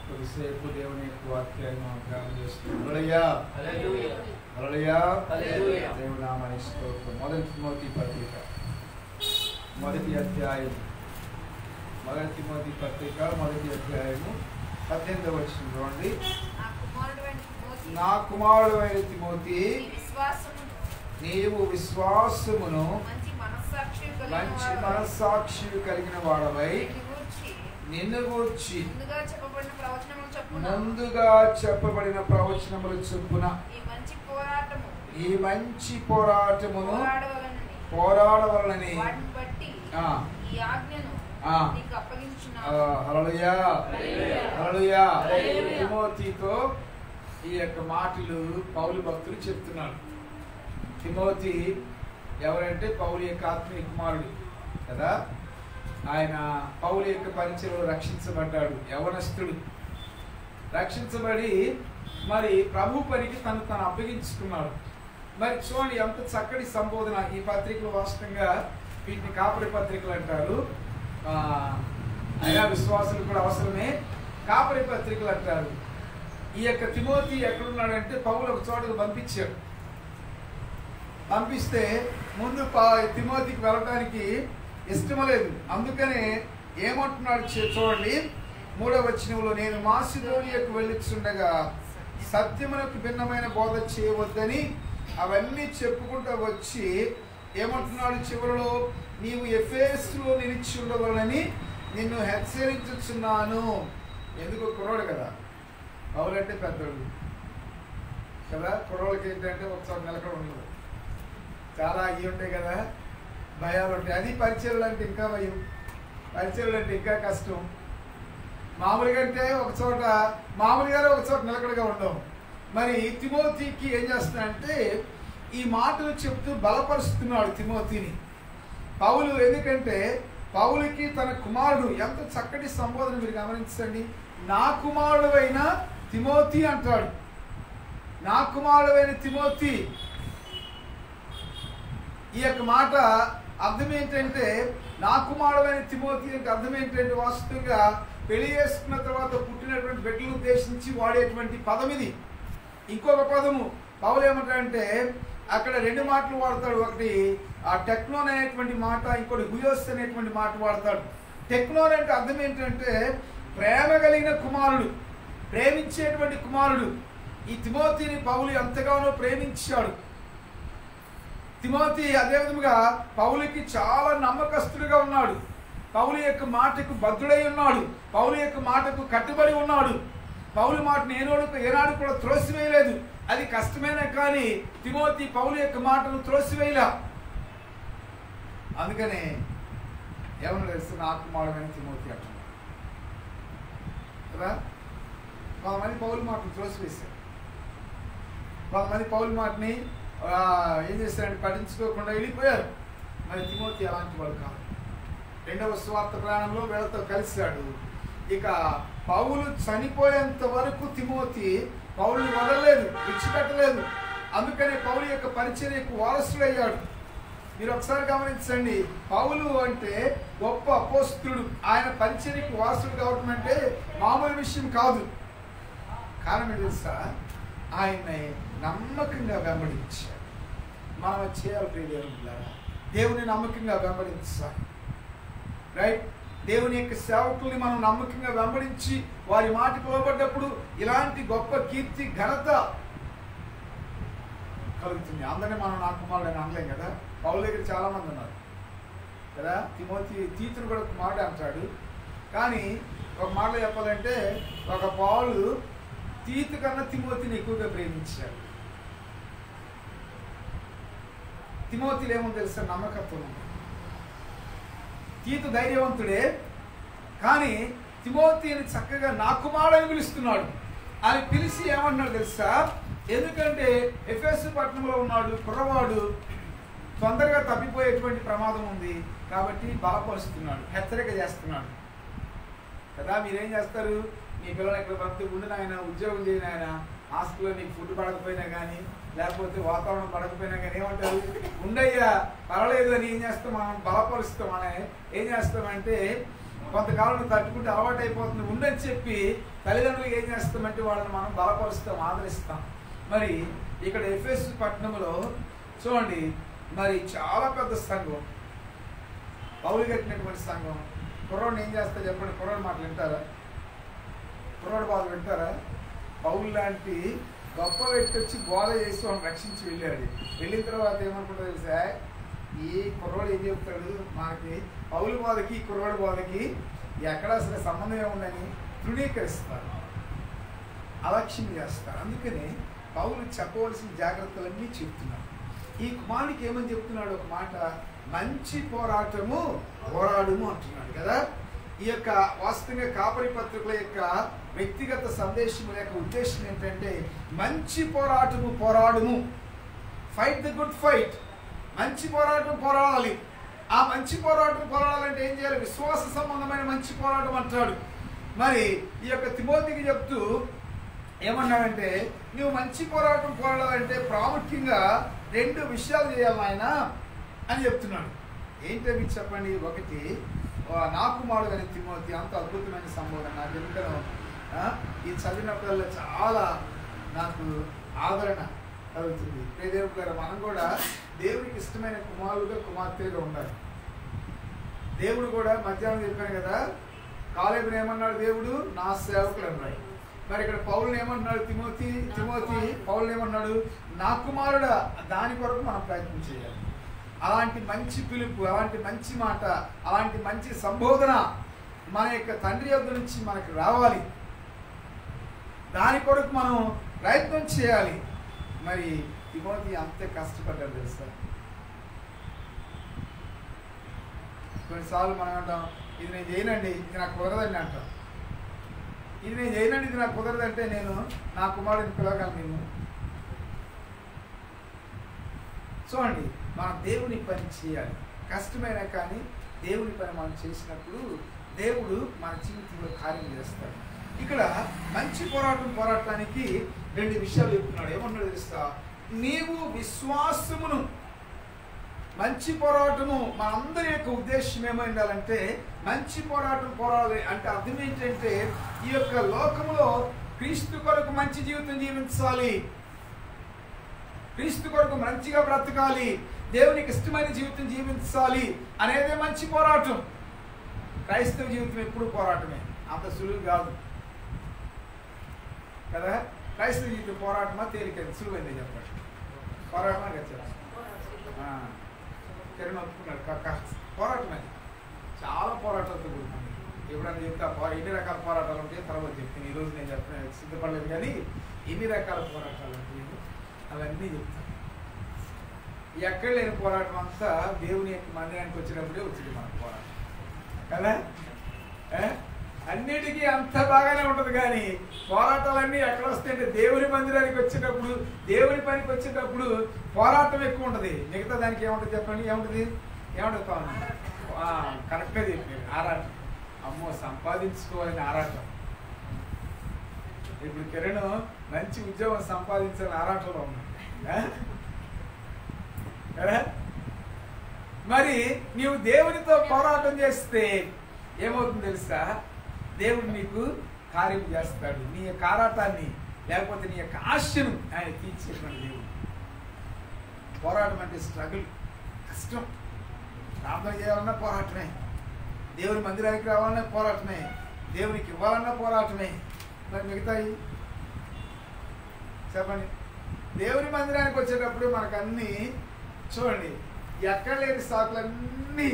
కొద్దిసేపు దేవుని యొక్క వాక్యాన్ని ధ్యానం చేస్తున్నాం. హల్లెలూయా హల్లెలూయా హల్లెలూయా. దేవుని నామానికి స్తోత్రం. మొదటి తిమోతి పత్రిక మొదటి అధ్యాయం, మొదటి తిమోతి పత్రిక మొదటి అధ్యాయము 18వ వచనం చూడండి. నా కుమారుడు అయిన తిమోతి, నీవు విశ్వాసమును మంచి మనస్సాక్షి కలిగిన వాడవై నిన్ను గూర్చి ముందుగా చెప్పబడిన ప్రవచనముల చొప్పున ఈ మంచి పోరాటమును పోరాడవలనని హల్లెలూయా హల్లెలూయా. తిమోతితో ఈ యొక్క మాటలు పౌలు భక్తులు చెప్తున్నాడు. తిమోతి ఎవరంటే పౌలు యొక్క ఆత్మీయ కుమారుడు కదా. ఆయన పౌలు యొక్క పరిచయంలో రక్షించబడ్డాడు. యవనస్తుడు రక్షించబడి మరి ప్రభు పనికి తను అప్పగించుకున్నాడు. మరి చూడండి ఎంత చక్కటి సంబోధన ఈ పత్రికలు. వాస్తవంగా వీటిని కాపరి పత్రికలు అంటారు. అయినా విశ్వాసులు కూడా అవసరమే. కాపరి పత్రికలు అంటారు. ఈ యొక్క తిమోతి ఎక్కడున్నాడంటే పౌలు ఒక చోటకు పంపించాడు. పంపిస్తే ముందు తిమోతికి వెళ్ళడానికి ఇష్టం లేదు. అందుకనే ఏమంటున్నాడు చూడండి 3వ వచనంలో, నేను మాసిదోనియాకు వెళ్ళుచుండగా సత్యమునకు భిన్నమైన బోధ చేయవద్దని అవన్నీ చెప్పుకుంటూ వచ్చి ఏమంటున్నాడు చివరిలో, నీవు ఎఫెసులో నిలిచి ఉండవాలని నిన్ను హెచ్చరించుచున్నాను. ఎందుకు కుర్రోడు కదా, పౌలు అంటే పెద్దోడు కదా. కుర్రోళ్ళకి ఏంటంటే ఒకసారి నిలకడ ఉండదు, చాలా అయ్యి ఉంటాయి కదా, భయాలు ఉంటాయి. అది పరిచయలు అంటే ఇంకా భయం, పరిచయలు అంటే ఇంకా కష్టం. మామూలుగా అంటే మామూలుగానే ఒక చోట నిలకడగా ఉండవు. మరి తిమోతికి ఏం చేస్తున్నాడంటే ఈ మాటలు చెప్తూ బలపరుస్తున్నాడు తిమోతిని పౌలు. ఎందుకంటే పౌలుకి తన కుమారుడు, ఎంత చక్కటి సంబోధన మీరు గమనించండి. నా కుమారుడు అయిన తిమోతి అంటాడు. నా కుమారుడు అయిన తిమోతి. ఈ యొక్క మాట అర్థం ఏంటంటే, నా కుమారుడైన తిమోతి యొక్క అర్థం ఏంటంటే, వాస్తవంగా పెళ్లి చేసుకున్న తర్వాత పుట్టినటువంటి బిడ్డలను ఉద్దేశించి వాడేటువంటి పదం ఇది. ఇంకొక పదము పౌలు ఏమంటాడంటే, అక్కడ 2 మాటలు వాడతాడు. ఒకటి ఆ టెక్నోన్ అనేటువంటి మాట, ఇంకోటి హుయోస్ అనేటువంటి మాట వాడతాడు. టెక్నోన్ అంటే అర్థం ఏంటంటే ప్రేమ కలిగిన కుమారుడు, ప్రేమించేటువంటి కుమారుడు. ఈ తిమోతిని పౌలు ఎంతగానో ప్రేమించాడు. తిమోతి అదే విధముగా పౌలుకి చాలా నమ్మకస్తుడిగా ఉన్నాడు. పౌలు యొక్క మాటకు బద్ధుడై ఉన్నాడు. పౌలు యొక్క మాటకు కట్టుబడి ఉన్నాడు. పౌలు మాటను ఏనాడు కూడా త్రోసివేయలేదు. అది కష్టమైనా కానీ తిమోతి పౌలు యొక్క మాటను త్రోసివేయలే. అందుకనే ఏమన్నా తెలుసు, నా కుమారుడైన తిమోతి అంటున్నాడు కదా. కొంతమంది పౌలు మాటను త్రోసివేశారు. కొంతమంది పౌలు మాటని ఏం చేశారంటే పఠించుకోకుండా వెళ్ళిపోయారు. మరి తిమోతి అలాంటి వాడు కాదు. 2వ సువార్త ప్రయాణంలో వీళ్ళతో కలిశాడు. ఇక పౌలు చనిపోయేంత వరకు తిమోతి పౌలుని వదలలేదు, విడిచిపెట్టలేదు. అందుకనే పౌలు యొక్క పరిచర్యకు వారసుడయ్యాడు. మీరు ఒకసారి గమనించండి, పౌలు అంటే గొప్ప అపోస్తలుడు. ఆయన పరిచర్యకు వారసుడు కావటం అంటే మామూలు విషయం కాదు. కారణం తెలుసా, ఆయన్ని నమ్మకంగా వెంబడించాడు. మనం చేయాలి దేవుని నమ్మకంగా వెంబడించాలి. రైట్. దేవుని యొక్క సేవకుల్ని మనం నమ్మకంగా వెంబడించి వారి మాటకు లోబడ్డప్పుడు ఇలాంటి గొప్ప కీర్తి ఘనత కలుగుతుంది. అందరినీ మనం నా కుమారుడు అని అనలేం కదా. పౌలు దగ్గర చాలా మంది ఉన్నారు కదా. తీతును కూడా కుమారుడు అంటాడు. కానీ ఒక మాటలో చెప్పాలంటే, ఒక పౌలు తీతు కన్నా తిమోతిని ఎక్కువగా ప్రేమించాడు. తిమోతిలో ఏమో తెలుసా, నమ్మకత్వం. తీతు ధైర్యవంతుడే, కానీ తిమోతిని చక్కగా నా కుమారుడని పిలుస్తున్నాడు. అని పిలిచి ఏమన్నాడు తెలుసా, ఎందుకంటే ఎఫెసు పట్టణంలో ఉన్నాడు, కుర్రవాడు, తొందరగా తప్పిపోయేటువంటి ప్రమాదం ఉంది కాబట్టి బలపరుస్తున్నాడు, హెచ్చరిక చేస్తున్నాడు కదా. మీరేం చేస్తారు, మీ పిల్లలు ఇక్కడ పంపి ఉండి ఆయన ఉద్యోగం చేయని ఆయన హాస్టల్లో నీకు ఫుడ్ పడకపోయినా కానీ లేకపోతే వాతావరణం పడకపోయినా కానీ ఏమంటారు, ఉండయ్యా పర్వాలేదు అని ఏం చేస్తాం, మనం బలపరుస్తాం. ఏం చేస్తామంటే కొంతకాలం తట్టుకుంటే అలవాటు అయిపోతుంది ఉండని చెప్పి తల్లిదండ్రులు ఏం చేస్తామంటే వాళ్ళని మనం బలపరుస్తాం, ఆదరిస్తాం. మరి ఇక్కడ ఎఫెసు పట్టణంలో చూడండి, మరి చాలా పెద్ద సంఘం, పౌలు కట్టినటువంటి సంఘం. కుర్రోడిని ఏం చేస్తా చెప్పండి? కుర్రోడు మాటలు వింటారా? కుర్రోడు బాధ వింటారా? పౌలు లాంటి గొప్ప వ్యక్తి వచ్చి బోధ చేసి వాళ్ళని రక్షించి వెళ్ళాడు. వెళ్ళిన తర్వాత ఏమనుకుంటారు తెలుసా? ఈ కుర్రోడు ఏం చెప్తాడు మనకి? పౌలు బోధకి కుర్రోడు బోధకి ఎక్కడ అసలు సంబంధం ఏముందని తృణీకరిస్తారు, అలక్ష్యం చేస్తారు. అందుకని పౌలు చెప్పవలసిన జాగ్రత్తలన్నీ చెప్తున్నాడు. ఈ కుమారుడికి ఏమని చెప్తున్నాడు? ఒక మాట, మంచి పోరాటము పోరాడుము అంటున్నాడు కదా. ఈ యొక్క వాస్తవంగా కాపరి పత్రికల యొక్క వ్యక్తిగత సందేశం యొక్క ఉద్దేశం ఏంటంటే మంచి పోరాటము పోరాడుము, ఫైట్ ద గుడ్ ఫైట్. మంచి పోరాటం పోరాడాలి. ఆ మంచి పోరాటం పోరాడాలంటే ఏం చేయాలి? విశ్వాస సంబంధమైన మంచి పోరాటం అంటాడు. మరి ఈ యొక్క తిమోతికి చెప్తూ ఏమన్నాడంటే, నువ్వు మంచి పోరాటం పోరాడాలంటే ప్రాముఖ్యంగా 2 విషయాలు చేయాలి ఆయన అని చెప్తున్నాడు. ఏంటవి చెప్పండి? ఒకటి, నా కుమారుడు అని తిమోతి, అంత అద్భుతమైన సంబోధన. నాకు ఎందుకనో ఇది చదివినప్పుడల్లా చాలా నాకు ఆదరణ కలుగుతుంది. దేవుడు గారు మనం కూడా దేవుడికి ఇష్టమైన కుమారుడుగా కుమార్తెగా ఉండాలి. దేవుడు కూడా మధ్యాహ్నం చెప్పాను కదా, కాలేబుని ఏమన్నాడు దేవుడు? నా సేవకులు అన్నాడు. మరి ఇక్కడ పౌలుని ఏమంటున్నాడు? తిమోతి పౌలుని ఏమన్నాడు? నా కుమారుడా. దాని కొరకు మనం ప్రయత్నం చేయాలి. అలాంటి మంచి పిలుపు, అలాంటి మంచి మాట, అలాంటి మంచి సంబోధన మన యొక్క తండ్రి యొద్ద నుంచి మనకు రావాలి. దాని కొరకు మనం ప్రయత్నం చేయాలి. మరి తిమోతి అంతే కష్టపడ్డాడు తెలుసా. కొన్నిసార్లు మనం అంటాం, ఇది నేను చేయనండి, ఇది నాకు కుదరదండి అంటాం. ఇది నేను చేయనండి, ఇది నాకు కుదరదంటే నేను నా కుమారుడిని పిలవగలను నేను. చూడండి, మనం దేవుని పని చేయాలి. కష్టమైనా కానీ దేవుని పని మనం చేసినప్పుడు దేవుడు మన జీవితంలో కార్యం చేస్తాడు. ఇక్కడ మంచి పోరాటానికి 2 విషయాలు చెప్తున్నాడు. ఏమన్నాడు తెలుస్తా? నీవు విశ్వాసమును, మంచి పోరాటము మనందరి యొక్క ఉద్దేశం ఏమైండాలంటే మంచి పోరాటం పోరాడాలి అంటే అర్థం ఏంటంటే ఈ యొక్క లోకములో క్రీస్తు కొరకు మంచి జీవితం జీవించాలి, క్రీస్తు కొరకు మంచిగా బ్రతకాలి, దేవునికి ఇష్టమైన జీవితం జీవించాలి అనేదే మంచి పోరాటం. క్రైస్తవ జీవితం ఎప్పుడు పోరాటమే, అంత సులువు కాదు కదా. క్రైస్తవ జీవితం పోరాటమా తేలికైంది, సులువైంది చెప్పండి? పోరాటమా కదా. కిరణ్ ఒప్పుకున్నాడు, పోరాటం అది చాలా పోరాటాలతో కూడుకుంది. ఎప్పుడన్నా చెప్తా ఎన్ని రకాల పోరాటాలు ఉంటాయి తర్వాత చెప్తాను. ఈరోజు నేను చెప్పిన సిద్ధపడలేదు కానీ ఎన్ని రకాల పోరాటాలు ఉంటాయి అవన్నీ చెప్తాను. ఎక్కడ లేని పోరాటం అంతా దేవుని యొక్క మందిరానికి వచ్చినప్పుడే వచ్చింది మన పోరాటం కదా. అన్నిటికీ అంత బాగానే ఉంటుంది కానీ పోరాటాలన్నీ ఎక్కడ వస్తాయంటే దేవుని మందిరానికి వచ్చేటప్పుడు, దేవుని పనికి వచ్చేటప్పుడు పోరాటం ఎక్కువ ఉంటుంది. మిగతా దానికి ఏముంటుంది చెప్పండి? ఏముంటుంది? కరెక్ట్గా చెప్పారు, ఆరాటం. అమ్మో సంపాదించుకోవాలని ఆరాటం. ఇప్పుడు కిరణ్ మంచి ఉద్యోగం సంపాదించాలని ఆరాటంలో ఉన్నాడు కదా. మరి నీవు దేవునితో పోరాటం చేస్తే ఏమవుతుంది తెలుసా? దేవుడు నీకు కార్యం చేస్తాడు. నీ యొక్క ఆరాటాన్ని లేకపోతే నీ యొక్క ఆశను ఆయన తీర్చేటువంటి దేవుడు. పోరాటం అంటే స్ట్రగుల్, కష్టం. ప్రార్థన చేయాలన్నా పోరాటమే, దేవుని మందిరానికి రావాలన్నా పోరాటమే, దేవునికి ఇవ్వాలన్నా పోరాటమే. మరి మిగతాయి చెప్పండి? దేవుని మందిరానికి వచ్చేటప్పుడు మనకు అన్నీ చూడండి, ఎక్కడ లేని సాకులన్నీ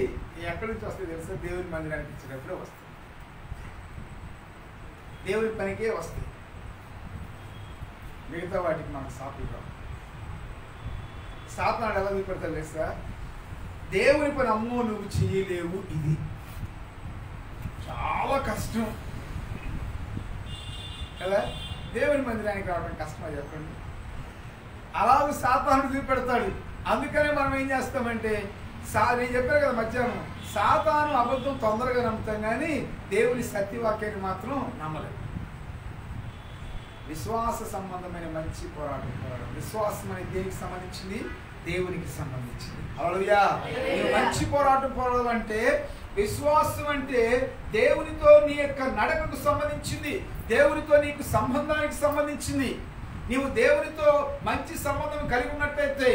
ఎక్కడి నుంచి వస్తాయి తెలుసా? దేవుని మందిరానికి వచ్చేటప్పుడే వస్తాయి, దేవుని పనికే వస్తాయి. మిగతా వాటికి మనకు సాకులు రావు. సాతానుడు ఎలా చూపెడతాడు తెలుసా? దేవుని పని అమ్మో నువ్వు చేయలేవు, ఇది చాలా కష్టం కదా. దేవుని మందిరానికి రావడం కష్టమా చెప్పండి? అలాగే సాతానుడు చూపెడతాడు. అందుకనే మనం ఏం చేస్తామంటే నేను చెప్పాను కదా మధ్యాహ్నం, సాతాను అబద్ధం తొందరగా నమ్ముతాం కానీ దేవుని సత్యవాక్యాన్ని మాత్రం నమ్మలేదు. విశ్వాస సంబంధమైన మంచి పోరాటం. విశ్వాసం అనేది దేనికి సంబంధించింది? దేవునికి సంబంధించింది. హల్లెలూయా. మంచి పోరాటం పోరాడాలంటే విశ్వాసం అంటే దేవునితో నీ యొక్క నడకకు సంబంధించింది, దేవునితో నీకు సంబంధానికి సంబంధించింది. నీవు దేవునితో మంచి సంబంధం కలిగి ఉన్నట్లయితే,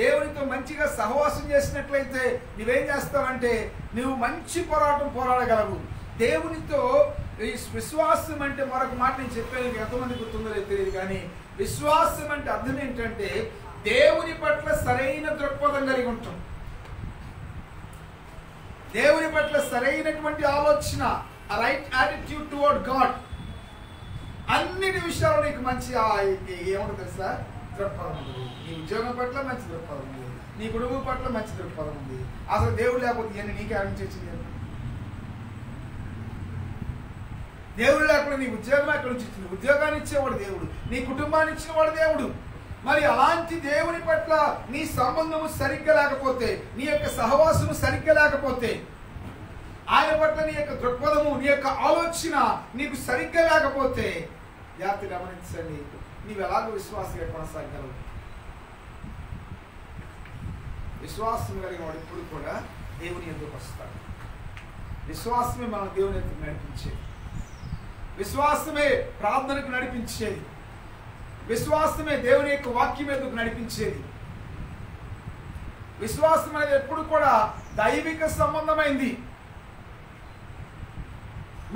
దేవునితో మంచిగా సహవాసం చేసినట్లయితే నువ్వేం చేస్తావంటే నువ్వు మంచి పోరాటం పోరాడగలవు. దేవునితో ఈ విశ్వాసం అంటే మరొక మాట నేను చెప్పాను, ఎంతమంది గుర్తుందో తెలియదు, కానీ విశ్వాసం అంటే అర్థం ఏంటంటే దేవుని పట్ల సరైన దృక్పథం కలిగి ఉంటాం, దేవుని పట్ల సరైనటువంటి ఆలోచన, రైట్ యాటిట్యూడ్ టువర్డ్ గాడ్. అన్నిటి విషయాల్లో నీకు మంచి ఏముంటుంది తెలుసా, దృక్పథం ఉంది. నీ ఉద్యోగం పట్ల మంచి దృక్పథం ఉంది, నీ కుటుంబం పట్ల మంచి దృక్పథం ఉంది. అసలు దేవుడు లేకపోతే ఇవన్నీ నీకే ఆలోచించింది. దేవుడు లేకుండా నీ ఉద్యోగం ఎక్కడి నుంచి ఇచ్చింది? ఉద్యోగాన్ని ఇచ్చేవాడు దేవుడు, నీ కుటుంబాన్ని ఇచ్చినవాడు దేవుడు. మరి అలాంటి దేవుని పట్ల నీ సంబంధము సరిగ్గా లేకపోతే, నీ యొక్క సహవాసము సరిగ్గా లేకపోతే, ఆయన పట్ల నీ యొక్క దృక్పథము, నీ యొక్క ఆలోచన నీకు సరిగ్గా లేకపోతే, జాగ్రత్త గమనించండి, నీవు ఎలాగో విశ్వాసంగా కొనసాగలవు. విశ్వాసం కలిగిన వాడు ఇప్పుడు కూడా దేవుని ఎందుకు వస్తాడు. విశ్వాసమే మనం దేవుని ఎందుకు నడిపించేది, విశ్వాసమే ప్రార్థనకు నడిపించేది, విశ్వాసమే దేవుని యొక్క వాక్యం ఎందుకు నడిపించేది. విశ్వాసం అనేది ఎప్పుడు కూడా దైవిక సంబంధమైంది.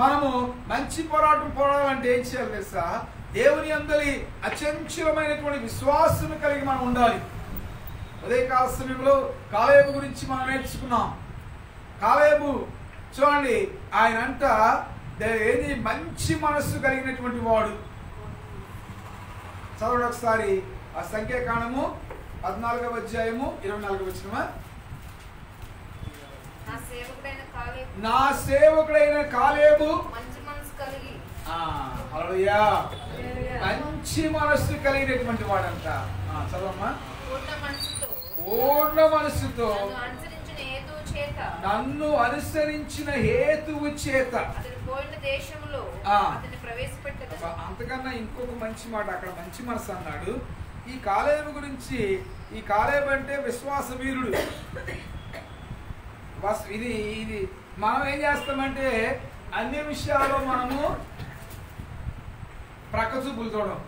మనము మంచి పోరాటం పోరాడాలంటే ఏం చేయాలి తెలుసా, దేవుని అందరి అచంచలమైనటువంటి విశ్వాసం కలిగి మనం ఉండాలి. ఉదయకాల సమయంలో కాలేబు గురించి మనం నేర్చుకున్నాం. కాలేబు చూడండి, ఆయన అంట ఏది మంచి మనస్సు కలిగినటువంటి వాడు. చదవండి ఒకసారి ఆ సంఖ్యాకాండము 14వ అధ్యాయము 24వ వచనమా. నా సేవకుడైన కాలేబు హల్లెలూయా మంచి మనస్సు కలిగినటువంటి వాడంట. చదవమ్మా. పూర్ణ మనస్సుతో నన్ను అనుసరించిన హేతువు చేత. అంతకన్నా ఇంకొక మంచి మాట అక్కడ, మంచి మనసు అన్నాడు. ఈ కాలేబు గురించి, ఈ కాలేబు అంటే విశ్వాస వీరుడు. ఇది ఇది మనం ఏం చేస్తామంటే అన్ని విషయాల్లో మనము ప్రక్క చూపులు చూడం,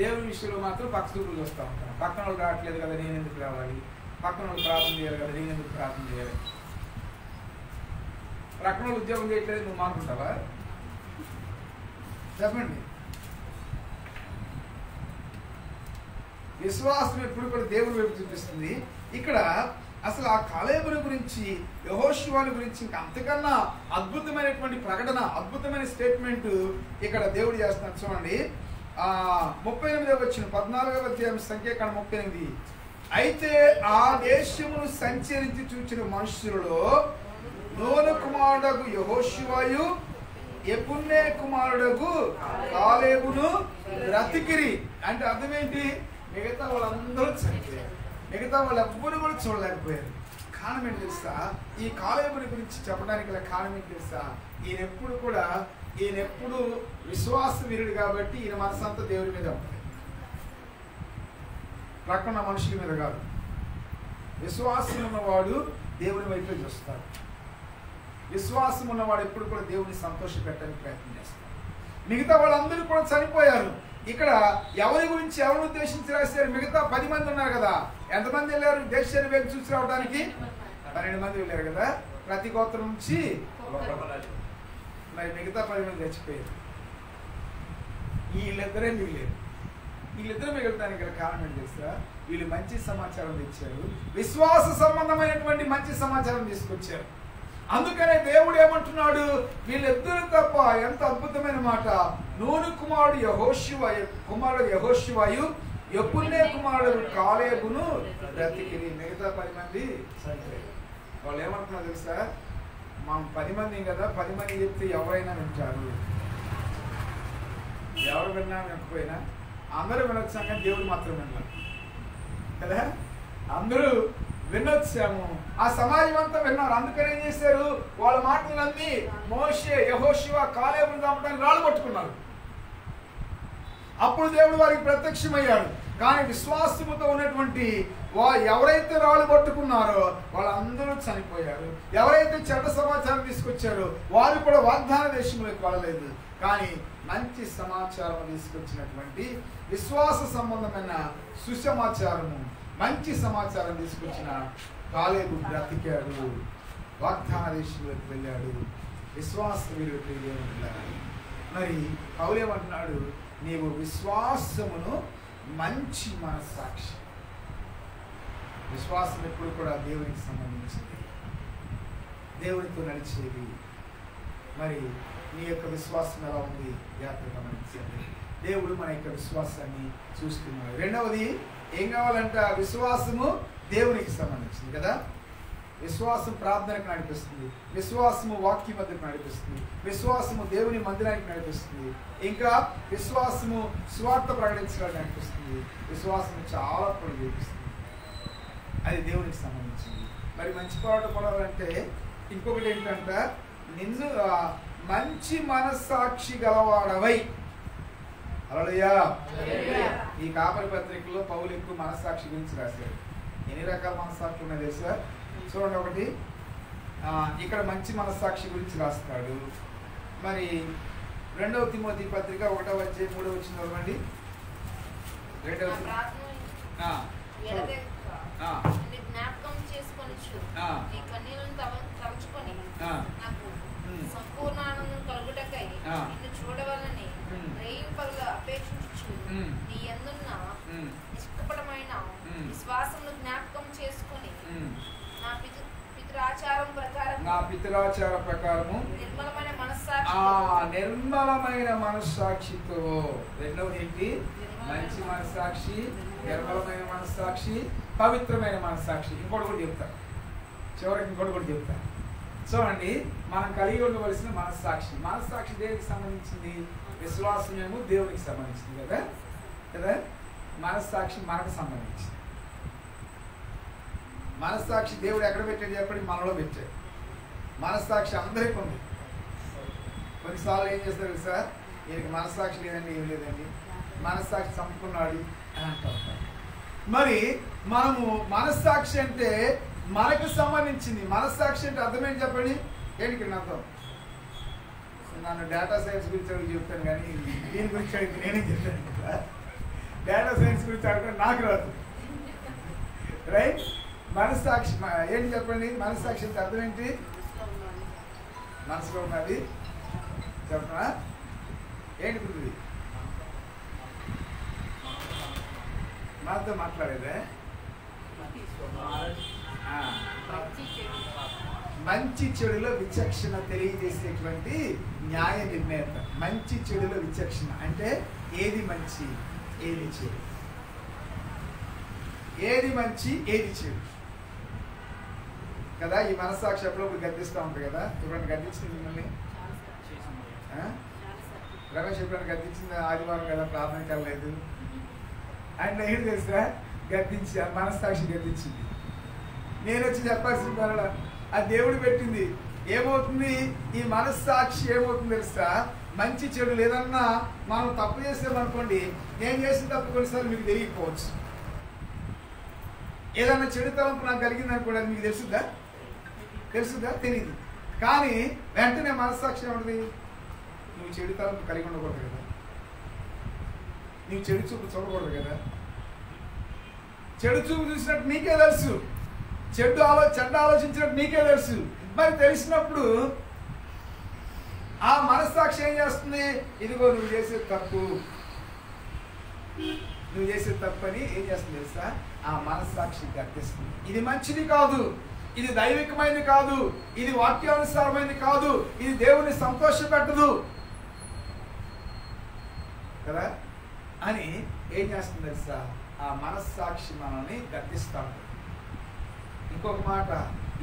దేవుని విషయంలో మాత్రం పక్క చూపులు చూస్తూ ఉంటాం. పక్కన వాళ్ళు రావట్లేదు కదా నేను ఎందుకు రావాలి, పక్కన వాళ్ళు ప్రార్థన చేయాలి కదా నేను ఎందుకు ప్రార్థన చేయాలి, పక్కన వాళ్ళు ఉద్యోగం చేయట్లేదు నువ్వు మానుకుంటావా? చెప్పండి. విశ్వాసం ఎప్పుడు కూడా దేవుని వైపు చూపిస్తుంది. ఇక్కడ అసలు ఆ కాలేబుని గురించి, యెహోషువని గురించి ఇంకా అంతకన్నా అద్భుతమైనటువంటి ప్రకటన, అద్భుతమైన స్టేట్మెంట్ ఇక్కడ దేవుడు చేస్తున్నాడు. చూడండి 38వ వచనం 14వ అధ్యాయం సంఖ్యాకాండం 38. అయితే ఆ దేశమును సంచరించి చూచిన మనుషులలో నూను కుమారుడగు యెహోషువయు యెఫున్నె కుమారుడగు కాలేబును బ్రతికిరి. అంటే అర్థం ఏంటి? మిగతా వాళ్ళందరూ చనిపోయారు, మిగతా వాళ్ళు ఎవ్వరు కూడా చూడలేకపోయారు. కారణం ఏంటి తెలుసా? ఈ కాలేబుని గురించి చెప్పడానికి గల కారణం ఏంటి తెలుసా? ఈయన ఎప్పుడు విశ్వాస వీరుడు కాబట్టి ఈయన మనసంతా దేవుడి మీద ఉంటుంది, ప్రక్కన మనుషుల మీద కాదు. విశ్వాసం ఉన్నవాడు దేవుని వైపు చూస్తాడు. విశ్వాసం ఉన్నవాడు ఎప్పుడు కూడా దేవుని సంతోష పెట్టడానికి ప్రయత్నం చేస్తాడు. మిగతా వాళ్ళందరూ కూడా చనిపోయారు. ఇక్కడ ఎవరి గురించి ఎవరిని ఉద్దేశించి రాశారు? మిగతా 10 మంది ఉన్నారు కదా. ఎంతమంది వెళ్ళారు దేశాన్ని వెళ్ళి చూసి రావడానికి? 12 మంది వెళ్ళారు కదా, ప్రతి గోత్రం నుంచి. మరి మిగతా 10 మంది చచ్చిపోయారు. వీళ్ళిద్దరే మిగిలేరు. వీళ్ళిద్దరూ మిగలడానికి గల కారణం ఏంటి తెలుసా? వీళ్ళు మంచి సమాచారం తెచ్చారు, విశ్వాస సంబంధమైనటువంటి మంచి సమాచారం తీసుకొచ్చారు. అందుకనే దేవుడు ఏమంటున్నాడు? వీళ్ళిద్దరు తప్ప, ఎంత అద్భుతమైన మాట, నూను కుమారుడు యెహోషువయు యెఫున్నె కుమారుడు కాలేబును బ్రతికిరి. మిగతా 10 మంది చనిపోయారు. వాళ్ళు ఏమంటున్నారు తెలుసా? మనం 10 మంది కదా, 10 మంది చెప్తే ఎవరైనా వింటారు. ఎవరు విన్నా వినకపోయినా అందరూ వినొచ్చాం, కానీ దేవుడు మాత్రం విన్నాం కదా. అందరూ వినొచ్చాము, ఆ సమాజం అంతా విన్నారు. అందుకని ఏం చేశారు? వాళ్ళ మాటలు నమ్మి మోషే, యెహోషువ, కాలేబును చంపడానికి రాళ్ళు పట్టుకున్నారు. అప్పుడు దేవుడు వారికి ప్రత్యక్షమయ్యాడు. కానీ విశ్వాసముతో ఉన్నటువంటి ఎవరైతే రాళ్ళు పట్టుకున్నారో వాళ్ళందరూ చనిపోయారు. ఎవరైతే చెడ్డ సమాచారం తీసుకొచ్చారో వారు కూడా వాగ్దాన దేశంలోకి వెళ్ళలేదు. కానీ మంచి సమాచారం తీసుకొచ్చినటువంటి విశ్వాస సంబంధమైన సుసమాచారము, మంచి సమాచారం తీసుకొచ్చిన కాలేబు బ్రతికాడు, వాగ్దాన దేశంలోకి వెళ్ళాడు, విశ్వాస వీరుడు. మరి పౌలు ఏమంటున్నాడు? నీవు విశ్వాసమును మంచి మనస్సాక్షి. విశ్వాసం ఎప్పుడు కూడా దేవునికి సంబంధించింది, దేవునితో నడిచేది. మరి నీ యొక్క విశ్వాసం ఎలా ఉంది జాగ్రత్తగా గమనించండి. దేవుడు మన యొక్క విశ్వాసాన్ని చూస్తున్నాడు. రెండవది ఏం కావాలంట? విశ్వాసము దేవునికి సంబంధించింది కదా. విశ్వాసం ప్రార్థనకు నడిపిస్తుంది, విశ్వాసము వాక్య మధ్యకు నడిపిస్తుంది, విశ్వాసము దేవుని మందిరానికి నడిపిస్తుంది, ఇంకా విశ్వాసము స్వార్థ ప్రకటించడానికి నడిపిస్తుంది, విశ్వాసము చాలా పనులు చేపిస్తుంది. అది దేవునికి సంబంధించింది. మరి మంచి పాట పడాలంటే ఇంకొకటి ఏంటంటే నిన్ను మంచి మనస్సాక్షి గలవాడవై. హల్లెలూయా. ఈ కాపరి పత్రికలో పౌలు ఎక్కువ మనస్సాక్షి గురించి రాశాడు. ఎన్ని రకాల మనస్సాక్షి ఉన్నాయి తెలుసా? చూడండి, ఒకటి ఇక్కడ మంచి మనస్సాక్షి గురించి రాస్తాడు. మరి 2వ తిమోతి పత్రిక 1వ అధ్యాయం 3వ వచనం చదవండి. 2వ జ్ఞాపకం చేసుకొనుచు నీ కన్నీళ్లను తలుచుకొని నాకు సంపూర్ణ ఆనందం కలుగుటకై నిన్ను చూడవలని రేయింపలుగా అపేక్షించు నీ యందున్న నిష్కపటమైన విశ్వాసమును జ్ఞాపకం చేసుకొని నా పితరాచార ప్రకారము నిర్మలమైన మనస్సాక్షితో. రెండవది ఏంటి? మంచి మనస్సాక్షి, నిర్మలమైన మనస్సాక్షి, పవిత్రమైన మనస్సాక్షి. ఇంకోటి కూడా చెప్తా, చివరికి ఇంకోటి కూడా చెప్తా. చూడండి, మనం కలిగి ఉండవలసిన మనస్సాక్షి. మనస్సాక్షి దేనికి సంబంధించింది? విశ్వాసమేమో దేవునికి సంబంధించింది కదా కదా. మనస్సాక్షి మనకు సంబంధించింది. మనస్సాక్షి దేవుడు ఎక్కడ పెట్టాడు చెప్పండి? మనలో పెట్టాడు. మనస్సాక్షి అందరికీ ఉంది. కొన్నిసార్లు ఏం చేస్తారు సార్, ఈయనకి మనస్సాక్షి లేదండి, ఏం లేదండి, మనస్సాక్షి చంపుకున్నాడు అని అంటారు. మరి మనము మనస్సాక్షి అంటే మనకు సంబంధించింది. మనస్సాక్షి అంటే అర్థం ఏంటి చెప్పండి? ఏంటి అర్థం? నన్ను డేటా సైన్స్ గురించి అడిగి చెప్తాను, కానీ దీని గురించి అడిగితే నేనే చెప్తాను కదా. డేటా సైన్స్ గురించి అడగడం నాకు రాదు, రైట్? మనస్సాక్షి ఏంటి చెప్పండి? మనస్సాక్షి అంటే అర్థం ఏంటి? మనసులో ఉన్నది చెప్పనా? ఏంటి గుర్తుంది? మనతో మాట్లాడేదే మంచి చెడులో విచక్షణ తెలియజేసేటువంటి న్యాయ నిర్ణేత. మంచి చెడులో విచక్షణ అంటే ఏది మంచి ఏది చెడు, ఏది మంచి ఏది చెడు కదా. ఈ మనస్సాక్షి అప్పుడప్పుడు గద్దిస్తూ ఉంటుంది కదా. ఎప్పుడైనా గద్దించింది మిమ్మల్ని? రమేష్ ఎప్పుడైనా గద్దించింది? ఆదివారం కదా, ప్రార్థనకి వెళ్ళలేదు అండ్ ఏంటి తెలుసా, గద్దించి మనస్సాక్షి గద్దించింది. నేను వచ్చి చెప్పాల్సిన పనుల ఆ దేవుడు పెట్టింది. ఏమవుతుంది? ఈ మనస్సాక్షి ఏమవుతుంది తెలుసా, మంచి చెడు లేదన్నా మనం తప్పు చేసామనుకోండి, నేను చేసిన తప్పు కొన్నిసార్లు మీకు తెలియకపోవచ్చు. ఏదన్నా చెడు తలంపు నాకు కలిగింది అనుకోండి, అది మీకు తెలుసుద్దా? తెలియదు. కానీ వెంటనే మనస్సాక్షి ఏముంటుంది? నువ్వు చెడు తలంపు కలిగి ఉండకూడదు కదా, నువ్వు చెడు చూపు చూడకూడదు కదా. చెడు చూపు చూసినట్టు నీకే తెలుసు, చెడ్డ ఆలోచించినట్టు నీకే తెలుసు. మరి తెలిసినప్పుడు ఆ మనస్సాక్షి ఏం చేస్తుంది? ఇదిగో నువ్వు చేసే తప్పు అని ఏం చేస్తుంది తెలుసా? ఆ మనస్సాక్షి గర్తిస్తుంది. ఇది మంచిది కాదు, ఇది దైవికమైనది కాదు, ఇది వాక్యానుసారమైనది కాదు, ఇది దేవుని సంతోషపెట్టదు కదా అని ఏం చేస్తుంది తెలుసా? ఆ మనస్సాక్షి మనల్ని గర్తిస్తాడు. ఇంకొక మాట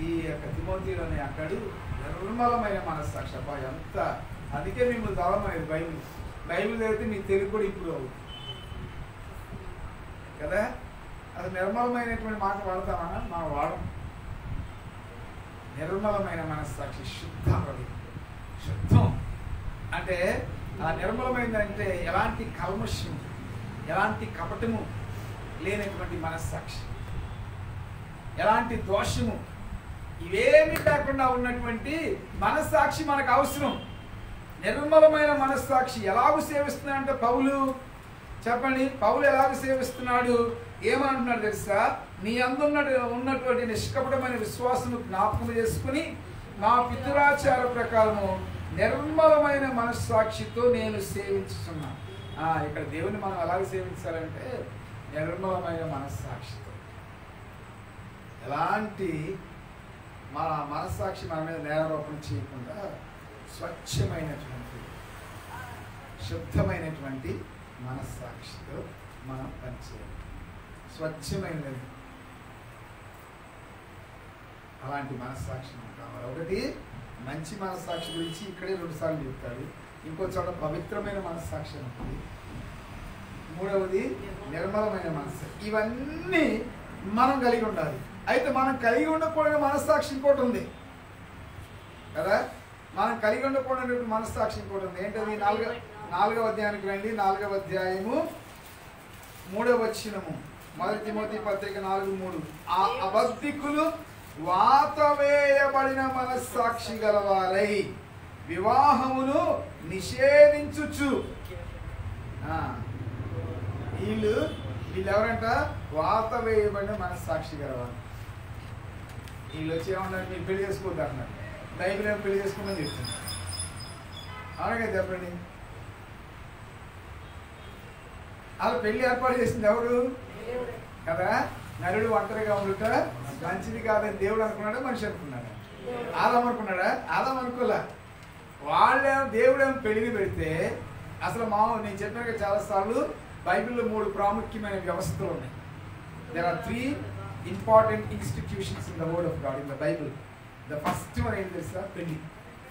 ఈ యొక్క తిమోతిలోనే అక్కడు నిర్మలమైన మనస్సాక్షి. అబ్బా ఎంత! అందుకే మిమ్మల్ని చదవమనేది బైబిల్ చదివితే మీకు తెలుగు కూడా ఇప్పుడు అవుతుంది కదా. అది నిర్మలమైనటువంటి మాట వాడతామా? మనం వాడం. నిర్మలమైన మనస్సాక్షి, శుద్ధం అంటే ఆ నిర్మలమైందంటే ఎలాంటి కల్మషం, ఎలాంటి కపటము లేనటువంటి మనస్సాక్షి, ఎలాంటి దోషము ఇవేమీ లేకుండా ఉన్నటువంటి మనస్సాక్షి మనకు అవసరం. నిర్మలమైన మనస్సాక్షి ఎలాగూ సేవిస్తున్నాడంటే పౌలు, చెప్పండి, పౌలు ఎలాగూ సేవిస్తున్నాడు? ఏమంటున్నాడు తెలుసా? నీ ఉన్నటువంటి నిష్కపటమైన విశ్వాసము జ్ఞాపకం చేసుకుని నా పితృాచార ప్రకారము నిర్మలమైన మనస్సాక్షితో నేను సేవించుతున్నాను. ఇక్కడ దేవుని మనం ఎలాగ సేవించాలంటే నిర్మలమైన మనస్సాక్షితో. ఎలాంటి మన మనస్సాక్షి మన మీద నేరారోపణ చేయకుండా స్వచ్ఛమైనటువంటి శుద్ధమైనటువంటి మనస్సాక్షితో మనం పనిచేయాలి. స్వచ్ఛమైనది అలాంటి మనస్సాక్షి మనకు కావాలి. ఒకటి మంచి మనస్సాక్షి గురించి ఇక్కడే 2 సార్లు చెప్తాడు. ఇంకో చోట పవిత్రమైన మనస్సాక్షి ఉంటుంది. మూడవది నిర్మలమైన మనస్సాక్షి. ఇవన్నీ మనం కలిగి ఉండాలి. అయితే మనం కలిగి ఉండకూడని మనస్సాక్షి ఇంకోటి ఉంది కదా. మనం కలిగి ఉండకూడని మనస్సాక్షి ఇంకోటి ఉంది. ఏంటది? 4వ అధ్యాయానికి రండి. 4వ అధ్యాయము 3వ వచనము. 1 తిమోతి పత్రిక 4:3. ఆ అబద్ధికులు వాతవేయబడిన మనస్సాక్షి గలవారై వివాహమును నిషేధించుచు. వీళ్ళు ఎవరంట? వాత వేయబడిన మనస్సాక్షి గలవారు. వీళ్ళు వచ్చి ఏమన్నారు? మీరు పెళ్లి చేసుకోవద్దు అన్నారు. బైబిల్ ఏమో పెళ్లి చేసుకోమని చెప్తున్నారు. అవునా చెప్పండి. అలా పెళ్లి ఏర్పాటు చేసింది ఎవరు కదా? నరుడు ఒంటరిగా ఉండుట మంచిది కాదని దేవుడు అనుకున్నాడా, మనిషి అనుకున్నాడా? ఆదాం అనుకున్నాడా? ఆదాం అనుకోలే. వాళ్ళేమో దేవుడేమో పెళ్లిని పెడితే అసలు నేను చెప్పినాక చాలాసార్లు బైబిల్లో 3 ప్రాముఖ్యమైన వ్యవస్థలు ఉన్నాయి. There are 3 important institutions in the word of God in the Bible. The first one ఏంటి తెలుసా? పెళ్లి,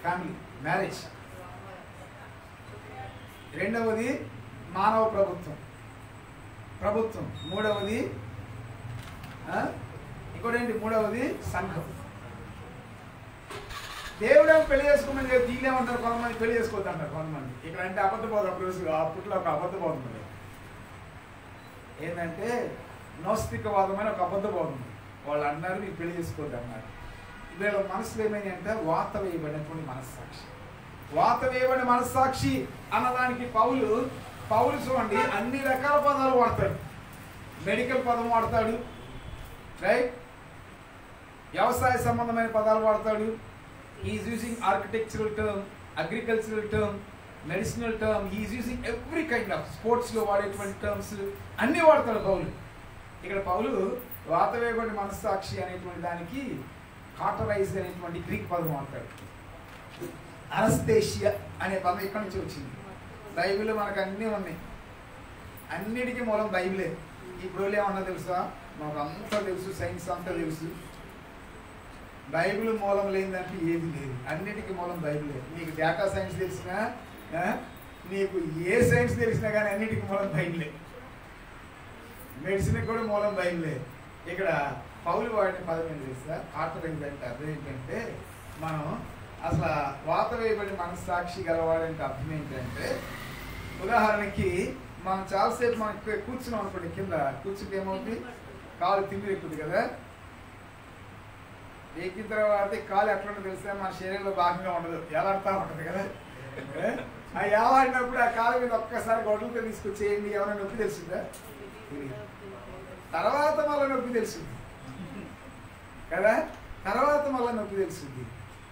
ఫ్యామిలీ, మ్యారేజ్. రెండవది మానవ ప్రభుత్వం. మూడవది ఇంకోటేంటి? మూడవది సంఘం. దేవుడేమో పెళ్లి చేసుకోమని చెప్పి తీయలేమంటారు కొంతమంది, పెళ్లి చేసుకోవద్దు అంటారు కొంతమంది. ఇక్కడ అంటే అబద్ధబోధం. అప్పట్లో ఒక అబద్ధబోధం ఉంది. ఏంటంటే నోస్తికవాదమైన ఒక అబద్ధబోధం. వాళ్ళు అన్నారు మీరు పెళ్లి చేసుకోవద్దు అన్నారు. వీళ్ళ మనసులో ఏమైంది అంటే వాత వేయబడినటువంటి మనస్సాక్షి. వాత వేయబడిన మనస్సాక్షి అన్నదానికి పౌలు చూడండి అన్ని రకాల పదాలు వాడతాడు. మెడికల్ పదం వాడతాడు, రైట్? వ్యవసాయ సంబంధమైన పదాలు వాడతాడు. Is using architectural term, agricultural term, medicinal term. Is using every kind of స్పోర్ట్స్లో వాడేటువంటి టర్మ్స్ అన్నీ వాడతాడు పౌలు. ఇక్కడ పౌలు వాత వేయబడిన మనస్సాక్షి అనేటువంటి దానికి కాటరైజ్ అనేటువంటి గ్రీక్ పదం వాడతాడు. అనస్థేషియా అనే పదం ఇక్కడి నుంచి వచ్చింది. బైబిల్లో మనకు అన్నీ ఉన్నాయి. అన్నిటికీ మూలం బైబిలే. ఇప్పుడు ఏమన్నా తెలుసా? మాకు అంతా తెలుసు, సైన్స్ అంతా తెలుసు. బైబిల్ మూలం లేదంటే ఏది లేదు. అన్నిటికీ మూలం బైబిలే. నీకు డేటా సైన్స్ తెలిసినా, నీకు ఏ సైన్స్ తెలిసినా కానీ అన్నిటికీ మూలం బైబిలే. మెడిసిన్ కూడా మూలం బైబిలే. ఇక్కడ పౌలు వాడిన పదం ఏంటి తెలుసా? కాటరైజ్ అంటే అర్థం ఏంటంటే మనం అసలు వాత వేయబడి మనస్సాక్షి గలవాడంటే అర్థం ఏంటంటే, ఉదాహరణకి మనం చాలాసేపు మనం కూర్చున్నాం అనుకోండి, కింద కూర్చుంటే ఏమవుతుంది? కాలు తిమ్మిరి ఎక్కుతుంది కదా. ఎక్కిన తర్వాత కాలు ఎట్లా ఉంటుంది తెలుసా? మన శరీరంలో భాగంగా ఉండదు, ఎలాడుతూ ఉంటుంది కదా. ఆ ఏలాడినప్పుడు ఆ కాలు మీద ఒక్కసారి గొడవలతో తీసుకొచ్చేయండి, ఏమైనా నొప్పి తెలిసిందా? తర్వాత మళ్ళీ నొప్పి తెలిసింది కదా. తర్వాత మళ్ళీ నొప్పి తెలిసింది.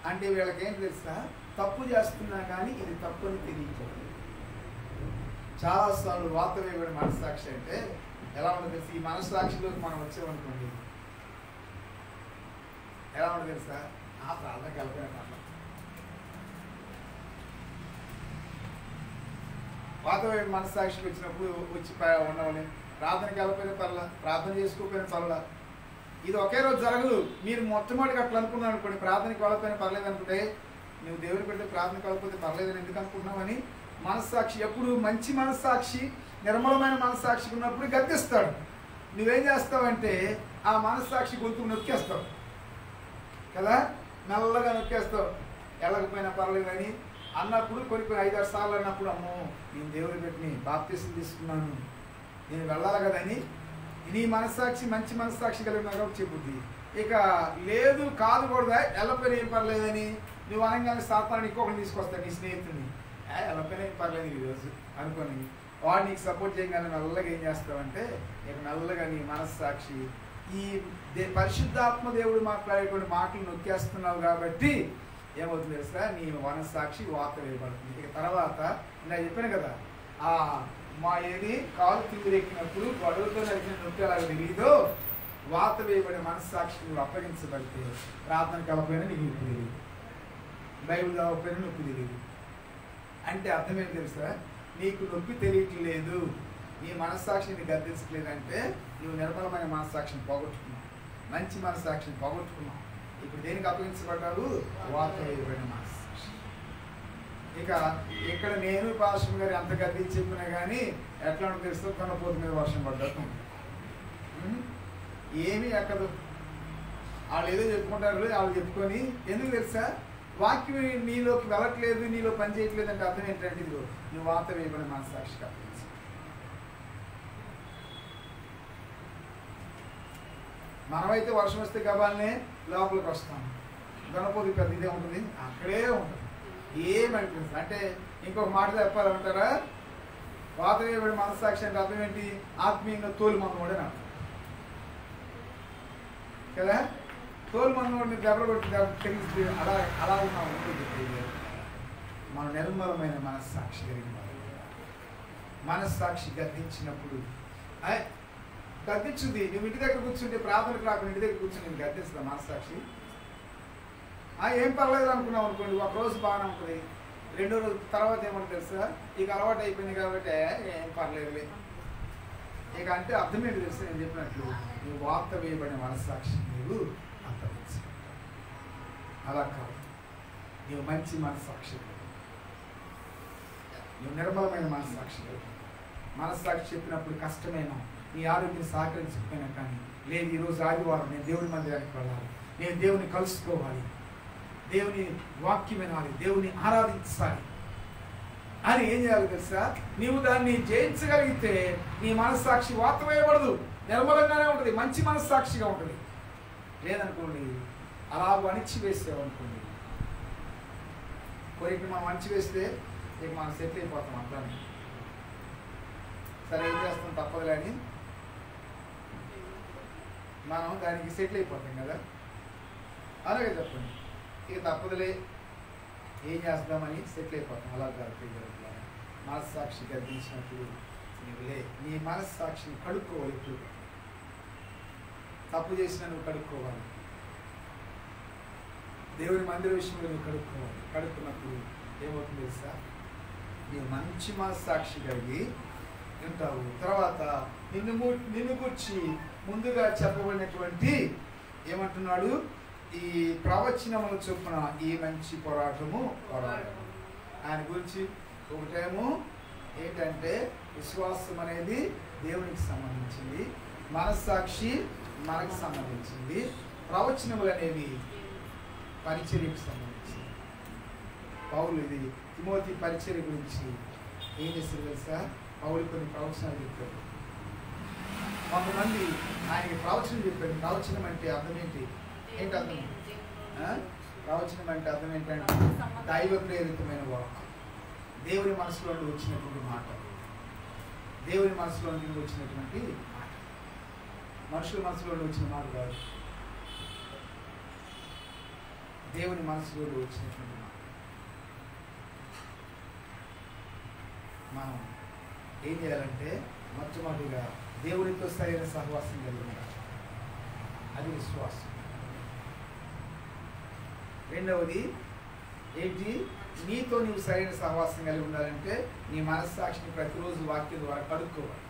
అంటే వీళ్ళకి ఏం తెలుసా? తప్పు చేస్తున్నా కానీ ఇది తప్పు అని తెలియకూడదు. చాలాసార్లు వాత వేయబడిన మనస్సాక్షి అంటే ఎలా ఉంటుంది తెలుసు? ఈ మనస్సాక్షిలోకి మనం వచ్చామనుకోండి ఎలా ఉంటుంది తెలుసా? ఆ ప్రార్థన కలిపిన పర్ల వాత వేయబడిన మనస్సాక్షికి వచ్చినప్పుడు వచ్చి ఉండవాలి. ప్రార్థన కలిపిన పర్ల, ప్రార్థన చేసుకోకపోయిన పర్ల. ఇది ఒకే రోజు జరగదు. మీరు మొట్టమొదటిగా అట్లా అనుకున్నాను అనుకోండి, ప్రార్థనకి వెళ్ళకపోయినా పర్లేదు అనుకుంటే, నువ్వు దేవుని పెడితే ప్రార్థనకి వెళ్ళకపోతే పర్లేదని ఎందుకు అనుకుంటున్నావని మనస్సాక్షి ఎప్పుడు మంచి మనస్సాక్షి, నిర్మలమైన మనస్సాక్షి ఉన్నప్పుడు గద్దిస్తాడు. నువ్వేం చేస్తావంటే ఆ మనస్సాక్షి గొంతుకు నొక్కేస్తావు కదా, మెల్లగా నొక్కేస్తావు. వెళ్ళకపోయినా పర్లేదని అన్నప్పుడు కొన్ని 5-6 సార్లు అన్నప్పుడు అమ్మో నేను దేవుని పెట్టిని బాప్తిసం తీసుకున్నాను, నేను వెళ్ళాలి కదని నీ మనస్సాక్షి మంచి మనస్సాక్షి కలిగిన కాబట్టి చెప్పుద్ది. ఇక లేదు కాదు కూడా వెళ్ళపోయినా ఏం పర్లేదని నువ్వు అనగానే సాతాను ఇంకొకటి తీసుకొస్తాను నీ స్నేహితుడిని, వెళ్ళపోయినా ఏం పర్లేదు ఈరోజు అనుకొని వాడు నీకు సపోర్ట్ చేయగానే మెల్లగా ఏం చేస్తావంటే ఇక మెల్లగా నీ మనస్సాక్షి ఈ పరిశుద్ధాత్మ దేవుడు మాట్లాడేటువంటి మాటలు నొక్కేస్తున్నావు కాబట్టి ఏమవుతుంది తెలుసా, నీ మనస్సాక్షి వాత వేయబడుతుంది. ఇక తర్వాత నేను చెప్పాను కదా, మా ఏది కాలు తిరిగిరెక్కినప్పుడు గొడవలతో నడిచిన నొప్పి అలాగ తెలియదో వాత వేయబడే మనస్సాక్షి నువ్వు అప్పగించబడితే ప్రార్థన కలపైనా నీకు నొప్పి తెలియదు, బైబిల్ చదవకపోయినా నొప్పి తెలియదు. అంటే అర్థమేంటి తెలుసా, నీకు నొప్పి తెలియట్లేదు, నీ మనస్సాక్షిని గద్దించట్లేదంటే నువ్వు నిర్మలమైన మనస్సాక్షిని పోగొట్టుకున్నావు, మంచి మనస్సాక్షిని పోగొట్టుకున్నావు. ఇప్పుడు దేనికి అప్పగించబడ్డావు, వాత వేయబడిన మనస్సాక్షి. ఇక ఇక్కడ నేను పాస్టర్ గారు ఎంత గద్దించి చెప్పినా కానీ ఎట్లా తెలుస్తూ కొనపోతు మీద వర్షం పడ్డట్టు ఏమీ ఎక్కదు. వాళ్ళు ఏదో చెప్పుకుంటారు, వాళ్ళు చెప్పుకొని ఎందుకు తెలుసా, వాక్యం నీలోకి వెళ్ళట్లేదు, నీలో పని చేయట్లేదు అంటే అర్థం ఏంటంటే ఇదిగో నువ్వు వాత వేయబడిన మనస్సాక్షికి అప్పగించు. మనమైతే వర్షం వస్తే గబాలనే లోపలికి వస్తాం, గణపతి పెద్ద ఇదే ఉంటుంది, అక్కడే ఉంటుంది, ఏమనిపిస్తుంది. అంటే ఇంకొక మాట చెప్పాలంటారా, వాత వేయబడిన మనస్సాక్షి అంటే అర్థం ఏంటి, ఆత్మీయంగా తోలు మందోడే అర్థం కదా. తోలు మందోడిని దెబ్బలు కొట్టి తెలిసి అలా అలా ఉన్నాం. మన నిర్మలమైన మనస్సాక్షి కలిగిన మనస్సాక్షి గద్దించినప్పుడు గద్దించుంది. నువ్వు ఇంటి దగ్గర కూర్చుంటే ప్రార్థనకు రాకుండా ఇంటి దగ్గర కూర్చుని నేను గద్దిస్తున్నా మనస్సాక్షి, ఏం పర్లేదు అనుకున్నావు అనుకోండి, ఒక రోజు బాగానే ఉంటుంది, రెండో రోజు తర్వాత ఏమంటుంది తెలుసా, ఇక అలవాటు అయిపోయింది కాబట్టి ఏం పర్లేదులే. ఇక అంటే అర్థం ఏంటి తెలుసా, నేను చెప్పినట్లు నువ్వు వాత వేయబడిన మనస్సాక్షి నువ్వు అంతరించు. అలా కాదు, నువ్వు మంచి మనస్సాక్షి, నువ్వు నిర్మలమైన మనస్సాక్షి. మనస్సాక్షి చెప్పినప్పుడు కష్టమైన నీ ఆరోగ్యం సహకరించకపోయినా కానీ లేదు ఈరోజు ఆదివారం నేను దేవుని మందిరానికి వెళ్ళాలి, నేను దేవుని కలుసుకోవాలి, దేవుని వాక్యం వినాలి, దేవుని ఆరాధించాలి అని ఏం చేయాలి తెలుసా, నీవు దాన్ని జయించగలిగితే నీ మనస్సాక్షి వాత వేయబడదు, నిర్మలంగానే ఉంటుంది, మంచి మనస్సాక్షిగా ఉంటుంది. లేదనుకోండి అలాగూ అణిచివేసావు అనుకోండి, కొరికి మనం అణిచివేస్తే ఇక మనం సెట్ అయిపోతాం అట్లానే. సరే ఏం చేస్తాం తప్పదులే అని మనం దానికి సెటిల్ అయిపోతాం కదా, అలాగే చెప్పండి. ఇక తప్పదులే ఏం చేస్తామని సెటిల్ అయిపోతాం. అలా కాదు, మనస్సాక్షి గద్దించినప్పుడు నువ్వులే నీ మనస్సాక్షిని కడుక్కోవాలి. ఇప్పుడు తప్పు చేసినా నువ్వు కడుక్కోవాలి, దేవుని మందిర విషయంలో నువ్వు కడుక్కోవాలి. కడుక్కున్నప్పుడు ఏమవుతుంది తెలుసా, నీవు మంచి మనస్సాక్షి కలిగి ఉంటావు. తర్వాత నిన్ను గురించి ముందుగా చెప్పబడినటువంటి ఏమంటున్నాడు, ఈ ప్రవచనముల చొప్పున ఈ మంచి పోరాటము ఆయన గురించి. ఒకటేమో ఏంటంటే విశ్వాసం అనేది దేవునికి సంబంధించింది, మనస్సాక్షి మనకు సంబంధించింది, ప్రవచనములు అనేవి పరిచర్యకు సంబంధించింది. పౌలు ఇది తిమోతి పరిచర్య గురించి ఏం చేస్తారు తెలుసా, పౌలు కొన్ని ప్రవచనాలు చెప్పారు. కొంతమంది ఆయనకి ప్రవచనం చెప్పారు. ప్రవచనం అంటే అర్థం ఏంటి అర్థం, ప్రవచనం అంటే అర్థం ఏంటంటే దైవ ప్రేరితమైన వాక్, దేవుని మనసులో నుండి వచ్చినటువంటి మాట, దేవుని మనసులో నుండి వచ్చినటువంటి మాట, మనుషుల మనసులో నుండి వచ్చిన మాట కాదు, దేవుని మనసులో వచ్చినటువంటి మాట. మనం ఏం చేయాలంటే మొట్టమొదటిగా దేవునితో సరైన సహవాసం కలిగి ఉండాలి, అది విశ్వాసం. రెండవది ఏంటి, నీతో నీవు సరైన సహవాసం కలిగి ఉండాలంటే నీ మనస్సాక్షిని ప్రతిరోజు వాక్యం ద్వారా కడుక్కోవాలి,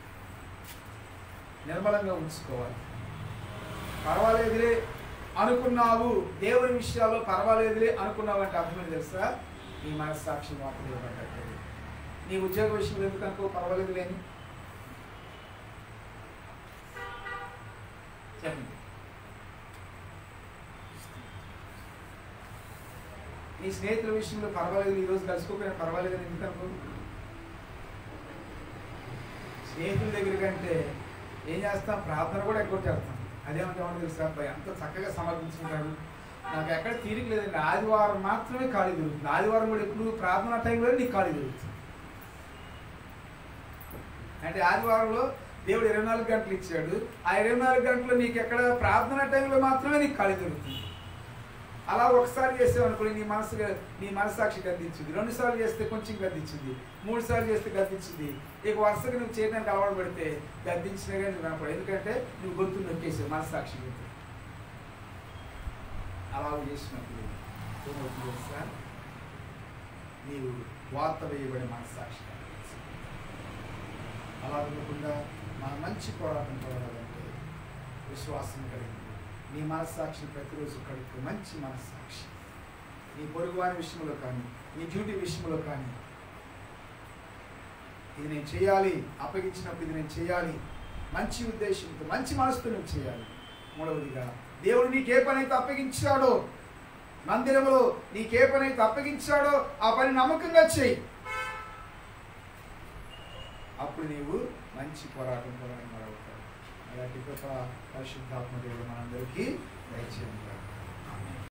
నిర్మలంగా ఉంచుకోవాలి. పర్వాలేదులే అనుకున్నావు, దేవుని విషయాల్లో పర్వాలేదులే అనుకున్నావు అంటే అర్థమని తెలుసా, నీ మనస్సాక్షి వాక్యం ఇవ్వబడ్డట్టు. నీ ఉద్యోగ విషయంలో ఎందుకు అనుకో పర్వాలేదు లేని చెప్పండి, నీ స్నేహితుల విషయంలో పర్వాలేదు, ఈరోజు కలుసుకోకపోయినా పర్వాలేదు అని ఎందుకు అనుకో? స్నేహితుల దగ్గర కంటే ఏం చేస్తాం, ప్రార్థన కూడా ఎక్కువ చేస్తాం. అదేమంటే తెలుసా, అబ్బాయి ఎంత చక్కగా సమర్పించుకుంటాడు, నాకు ఎక్కడ తీరిక లేదండి, ఆదివారం మాత్రమే ఖాళీ దొరుకుతుంది. ఆదివారం కూడా ఎప్పుడు ప్రార్థన టైంలో నీకు ఖాళీ దొరుకుతుంది. అంటే ఆదివారంలో దేవుడు 24 గంటలు ఇచ్చాడు, ఆ 24 గంటలు నీకు ఎక్కడ ప్రార్థన టైంలో మాత్రమే నీకు ఖాళీ దొరుకుతుంది. అలా ఒకసారి చేసావనుకోండి నీ మనస్సాక్షి గద్దించింది, 2 సార్లు చేస్తే కొంచెం గద్దించింది, 3 సార్లు చేస్తే గద్దించింది. ఇక వరుసగా నువ్వు చేయడానికి అలవాటు పడితే గద్దించినా కానీ నువ్వు కనపడవు, ఎందుకంటే నువ్వు గొంతు నొక్కేసావు మనస్సాక్షి గొంతు. అలా చేసినప్పుడు ఏమవుతుంది తెలుసా, నీవు వార్త వేయబడే మనస్సాక్షి. అలా ఉండకుండా మన మంచి పోరాటం పోరాడాలంటే విశ్వాసం కలిగింది. నీ మనస్సాక్షిని ప్రతిరోజు కడుపు, మంచి మనస్సాక్షి. నీ పొరుగువారి విషయంలో కానీ, నీ డ్యూటీ విషయంలో కానీ, ఇది నేను చేయాలి, అప్పగించినప్పుడు ఇది నేను చేయాలి, మంచి ఉద్దేశంతో మంచి మనసుతో నువ్వు చేయాలి. మూడవదిగా, దేవుడు నీకే పని అయితే అప్పగించాడో, మందిరంలో నీకే పని అయితే అప్పగించాడో ఆ పని నమ్మకంగా చేయి. అప్పుడు నీవు మంచి పోరాటం అవుతావు. అలాంటి కృప పరిశుద్ధాత్మ దేవుడు మనందరికీ దయచేయండి.